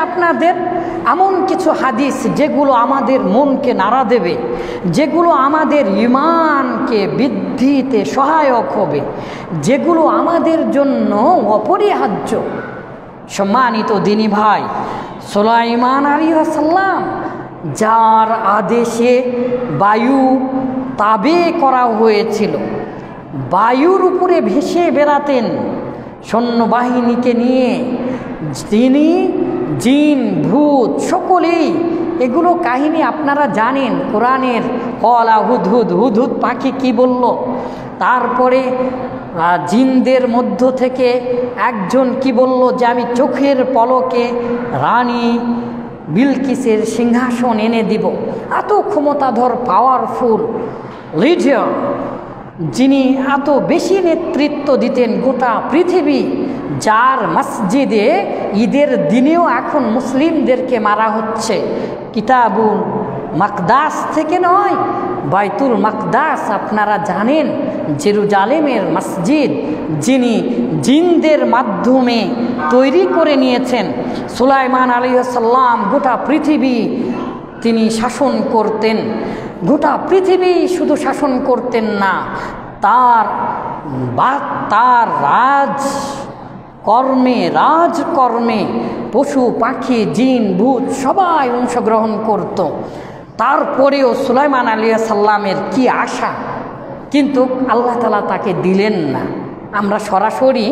আপনাদের এমন কিছু হাদিস যেগুলো আমাদের মনকে নাড়া দেবে, যেগুলো আমাদের ঈমানকে বৃদ্ধিতে সহায়ক হবে, যেগুলো আমাদের জন্য অপরিহার্য। সম্মানিত দিনী ভাই, সুলাইমান আলাইহিস সালাম যার আদেশে বায়ু তাবে করা হয়েছিল, বায়ুর উপরে ভেসে বেড়াতেন সৈন্যবাহিনীকে নিয়ে। তিনি জিন ভূত সকলেই, এগুলো কাহিনী আপনারা জানেন কোরআনের। কলা হুদহুদ, হুদহুদ পাখি কি বলল, তারপরে জিনদের মধ্য থেকে একজন কি বলল যে আমি চোখের পলকে রানী বিলকিসের সিংহাসন এনে দিব। এত ক্ষমতাধর পাওয়ারফুল লিডার, যিনি এত বেশি নেতৃত্ব দিতেন গোটা পৃথিবী, যার মসজিদে ঈদের দিনেও এখন মুসলিমদেরকে মারা হচ্ছে। কিতাবুল মাকদাস থেকে নয়, বাইতুল মাকদাস আপনারা জানেন, জেরুজালেমের মসজিদ, যিনি জিনদের মাধ্যমে তৈরি করে নিয়েছেন। সুলাইমান আলাইহিস সালাম গোটা পৃথিবী তিনি শাসন করতেন। গোটা পৃথিবী শুধু শাসন করতেন না, তার রাজকর্মে পশু পাখি জিন ভূত সবাই অংশগ্রহণ করত। তারপরেও সুলাইমান আলাইহিস সালামের কি আশা, কিন্তু আল্লাহ তাআলা তাকে দিলেন না। আমরা সরাসরি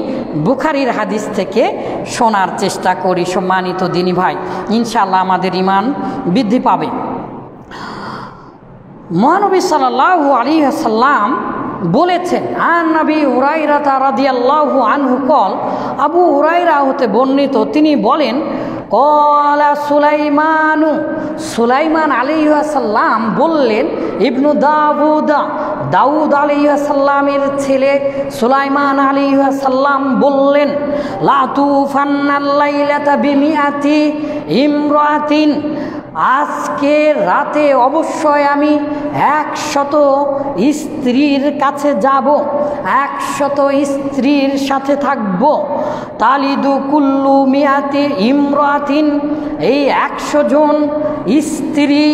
বুখারীর হাদিস থেকে শোনার চেষ্টা করি। সম্মানিত দিনী ভাই, ইনশাআল্লাহ আমাদের ঈমান বৃদ্ধি পাবে। মহানবী সাল্লাল্লাহু আলাইহি ওয়াসাল্লাম বলেছেন, আন নবী হুরায়রা রাদিয়াল্লাহু আনহু কল, আবু হুরায়রা হতে বর্ণিত, তিনি বলেন, কলা সুলাইমানু, সুলাইমান আলাইহিস সালাম বললেন, ইবনু দাউদ আলাইহিস সালামের ছেলে সুলাইমান আলাইহিস সালাম বললেন, লা তুফান্নাল লাইলাতা বিমিআতি ইমরাতিন, আজকে রাতে অবশ্যই আমি 100 স্ত্রীর কাছে যাব, 100 স্ত্রীর সাথে থাকব। তালিদু কুল্লু মিয়াতি ইমরাতিন, এই 100 জন স্ত্রী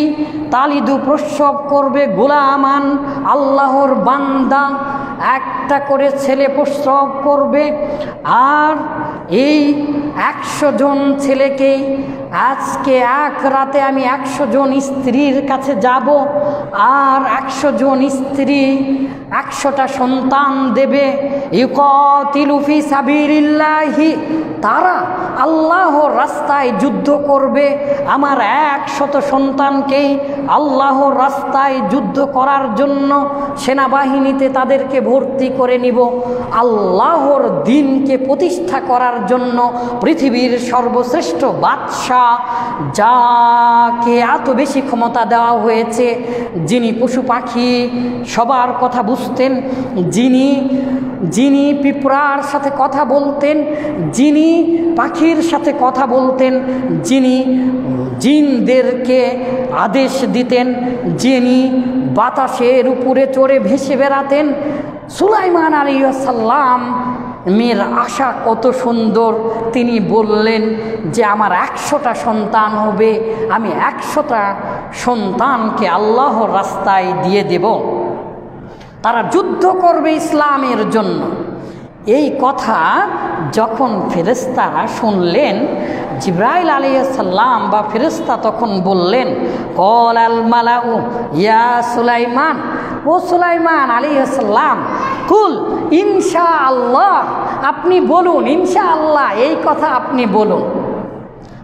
তালিদু প্রসব করবে গোলামান, আল্লাহর বান্দা, একটা করে ছেলে প্রসব করবে। আর এই 100 জন ছেলেকেই আজকে এক রাতে আমি 100 জন স্ত্রীর কাছে যাব, আর 100 জন স্ত্রী 100টা সন্তান দেবে। ইউকাতিলু ফি সাবিলিল্লাহি, তারা আল্লাহর রাস্তায় যুদ্ধ করবে। আমার 100 সন্তানকেই আল্লাহর রাস্তায় যুদ্ধ করার জন্য সেনাবাহিনীতে তাদেরকে ভর্তি করে নিব, আল্লাহর দ্বীনকে প্রতিষ্ঠা করার জন্য। পৃথিবীর সর্বশ্রেষ্ঠ বাদশাহ, যাকে এত বেশি ক্ষমতা দেওয়া হয়েছে, যিনি পশু পাখি সবার কথা বুঝতেন, যিনি পিঁপড়ার সাথে কথা বলতেন, যিনি পাখির সাথে কথা বলতেন, যিনি জিনদেরকে আদেশ দিতেন, যিনি বাতাসের উপরে চড়ে ভেসে বেড়াতেন। সুলাইমান আলাইহিস সালাম মেয়ের আশা কত সুন্দর, তিনি বললেন যে আমার 100টা সন্তান হবে, আমি 100টা সন্তানকে আল্লাহর রাস্তায় দিয়ে দেব, তারা যুদ্ধ করবে ইসলামের জন্য। এই কথা যখন ফেরেশতারা শুনলেন, জিবরাইল আলাইহিস সালাম বা ফেরেশতা তখন বললেন, কল আল মালাউ ইয়া সুলাইমান, ও সুলাইমান আলাইহিস সালাম, কুল ইনশাআল্লাহ, আপনি বলুন ইনশাআল্লাহ, এই কথা আপনি বলুন।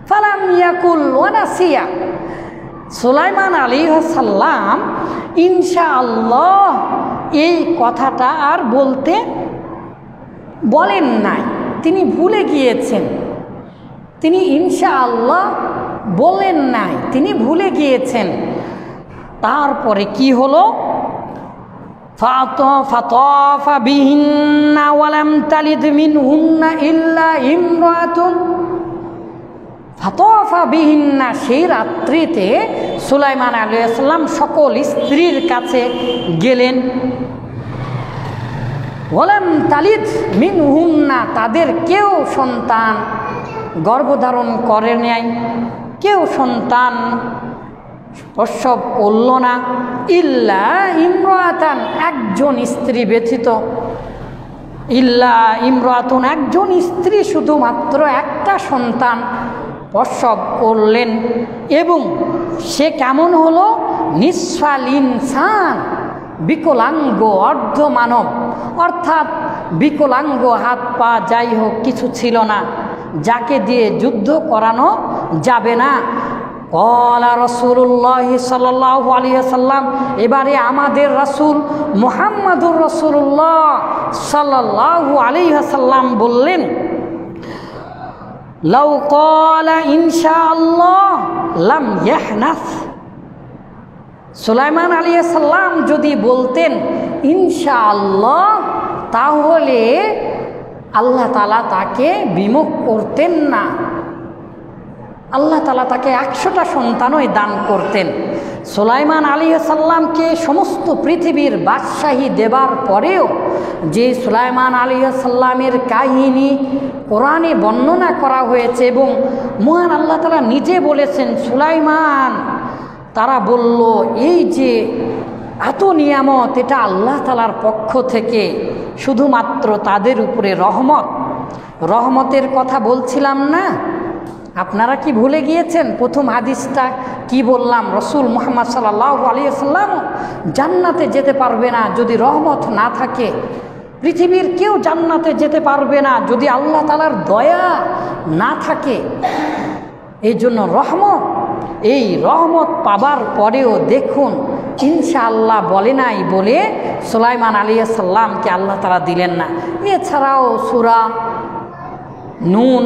ফালাম ইয়াকুল ওয়া নাসিয়া, সুলাইমান আলাইহিস সালাম ইনশাআল্লাহ এই কথাটা আর বলেন নাই, তিনি ভুলে গিয়েছেন। তিনি ইনশাআল্লাহ বলেন নাই, তিনি ভুলে গিয়েছেন। তারপরে কি হলো, ফাতাফা বিহিন্না ওয়ালাম তালিদ মিনহুন্না ইল্লা ইমরাতুন, ফাতাফা বিহিন্না, সেই রাত্রিতে সুলাইমান আলাইহিস সালাম সকল স্ত্রীর কাছে গেলেন। ওয়ালাম তালিদ মিনহুন্না, তাদের কেউ সন্তান গর্ভধারণ করে নেয়, কেউ সন্তান প্রসব করল না, ইল্লা ইমরাতান, একজন স্ত্রী ব্যতীত। ইল্লা ইমরাতুন, একজন স্ত্রী শুধুমাত্র একটা সন্তান প্রসব করলেন, এবং সে কেমন হলো? নিসফাল ইনসান, বিকলাঙ্গ, অর্ধমানব, অর্থাৎ বিকলাঙ্গ, হাত পা যাই হোক কিছু ছিল না, যাকে দিয়ে যুদ্ধ করানো যাবে না। ক্বালা রাসূলুল্লাহ সাল্লাল্লাহু আলাইহি ওয়াসাল্লাম, এবারে আমাদের রাসূল মুহাম্মাদুর রাসূলুল্লাহ সাল্লাল্লাহু আলাইহি ওয়াসাল্লাম বললেন, লাউ ক্বালা ইনশাআল্লাহ লাম ইয়াহনাস। সুলাইমান আলাইহিস সালাম যদি বলতেন ইনশাআল্লাহ, তাহলে আল্লাহ তাআলা তাকে বিমুখ করতেন না, আল্লাহ তাআলা তাকে 100টা সন্তানই দান করতেন। সুলাইমান আলাইহিস সালামকে সমস্ত পৃথিবীর বাদশাহী দেবার পরেও যে সুলাইমান আলাইহিস সালামের কাহিনী কোরআনে বর্ণনা করা হয়েছে, এবং মহান আল্লাহ তাআলা নিজে বলেছেন, সুলাইমান, তারা বলল এই যে এত নিয়ামত, এটা আল্লাহ তাআলার পক্ষ থেকে, শুধুমাত্র তাদের উপরে রহমতের কথা বলছিলাম না? আপনারা কি ভুলে গিয়েছেন? প্রথম হাদিসটা কি বললাম? রসুল মুহাম্মদ সাল্লাল্লাহু আলাইহি ওয়াসাল্লাম জান্নাতে যেতে পারবে না যদি রহমত না থাকে। পৃথিবীর কেউ জান্নাতে যেতে পারবে না যদি আল্লাহ তাআলার দয়া না থাকে। এই জন্য রহমত, এই রহমত পাবার পরেও দেখুন ইনশাআল্লাহ বলে নাই বলে সুলাইমান আলাইহিস সালামকে আল্লাহ তাআলা দিলেন না। এছাড়াও সূরা নুন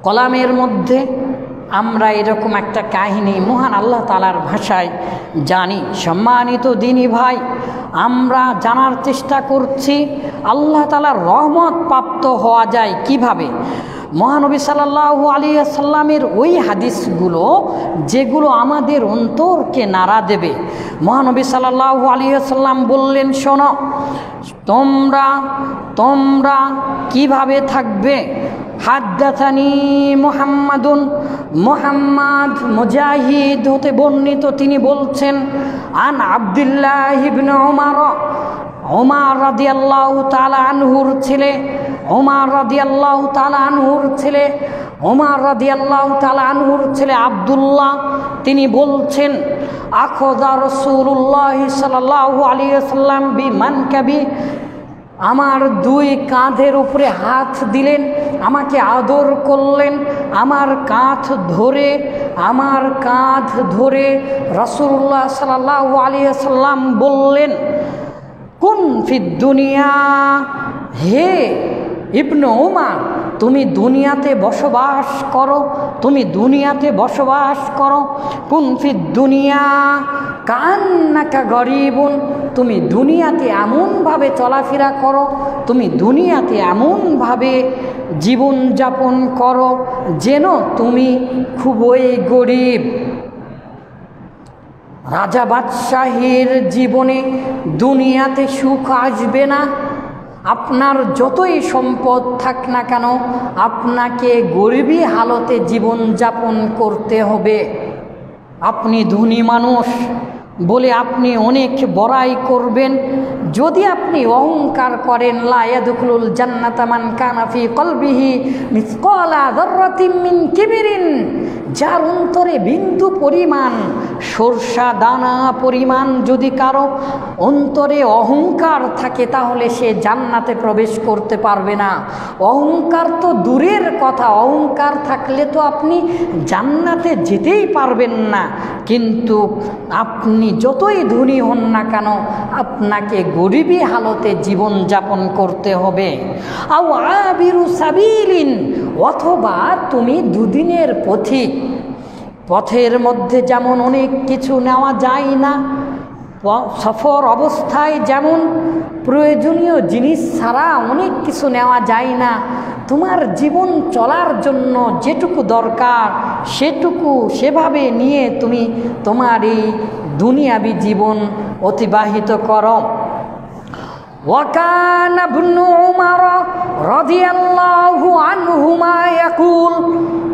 কলামের মধ্যে আমরা এরকম একটা কাহিনী মহান আল্লাহ তাআলার ভাষায় জানি। সম্মানিত দিনী ভাই, আমরা জানার চেষ্টা করছি আল্লাহ তাআলার রহমত প্রাপ্ত হওয়া যায় কিভাবে। মহানবী সাল্লাল্লাহু আলাইহি ওয়াসাল্লামের ওই হাদিসগুলো যেগুলো আমাদের অন্তরকে নাড়া দেবে। মহানবী সাল্লাল্লাহু আলাইহি ওয়াসাল্লাম বললেন, শোনো, তোমরা কিভাবে থাকবে। হাদ্দাথানি মুহাম্মাদুন, মুহাম্মদ মুজাহিদ হতে বর্ণিত, তিনি বলছেন, আন আব্দুল্লাহ ইবনে ওমর রাদিয়াল্লাহু তাআলা আনহুর ছেলে, ওমর রাদিয়াল্লাহু তাআলা আনহুর ছেলে আব্দুল্লাহ, তিনি বলছেন, আখযা রাসূলুল্লাহ সাল্লাল্লাহু আলাইহি ওয়াসাল্লাম বিমানকাবি, আমার দুই কাঁধের উপরে হাত দিলেন, আমাকে আদর করলেন, আমার কাঁধ ধরে রাসূলুল্লাহ সাল্লাল্লাহু আলাইহি ওয়াসাল্লাম বললেন, কুন ফিদ দুনিয়া, হে ইবনে ওমর, তুমি দুনিয়াতে বসবাস করো। কুন ফিদ দুনিয়া কান্নাকা গরিবুন, তুমি দুনিয়াতে এমনভাবে চলাফেরা করো, তুমি দুনিয়াতে এমনভাবে জীবনযাপন করো যেন তুমি খুবই গরিব। রাজা বাদশাহের জীবনে দুনিয়াতে সুখ আসবে না। আপনার যতই সম্পদ থাক না কেন, আপনাকে গরিবী হালতে জীবনযাপন করতে হবে। আপনি ধনী মানুষ বলে আপনি অনেক বড়াই করবেন, যদি আপনি অহংকার করেন, লা ইয়াদখুলুল জান্নাতা মান কানা ফি কলবিহি মিসকালা যাররাতিন মিন কিবরিন, যার অন্তরে বিন্দু পরিমাণ, সরষা দানা পরিমাণ যদি কারো অন্তরে অহংকার থাকে, তাহলে সে জান্নাতে প্রবেশ করতে পারবে না। অহংকার তো দূরের কথা, অহংকার থাকলে তো আপনি জান্নাতে যেতেই পারবেন না। কিন্তু আপনি যতই ধনী হন না কেন, আপনাকে গরিবী হালতে জীবনযাপন করতে হবে। আও আবিরু সাবিলিন, অথবা তুমি দুদিনের পথিক। পথের মধ্যে যেমন অনেক কিছু নেওয়া যায় না, সফর অবস্থায় যেমন প্রয়োজনীয় জিনিস ছাড়া অনেক কিছু নেওয়া যায় না, তোমার জীবন চলার জন্য যেটুকু দরকার সেটুকু সেভাবে নিয়ে তুমি তোমার এই দুনিয়াবী জীবন অতিবাহিত করো। وكان ابن عمر رضي الله عنهما يقول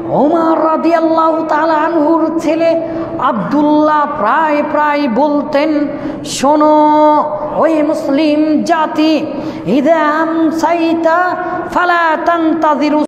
ওমর রাদিয়াল্লাহু তাআলা আনহুর ছেলে আব্দুল্লাহ প্রায় প্রায় বলতেন, শোনো ওই মুসলিম জাতি, ইদা আমসাইতা ফালা তানতাযিরু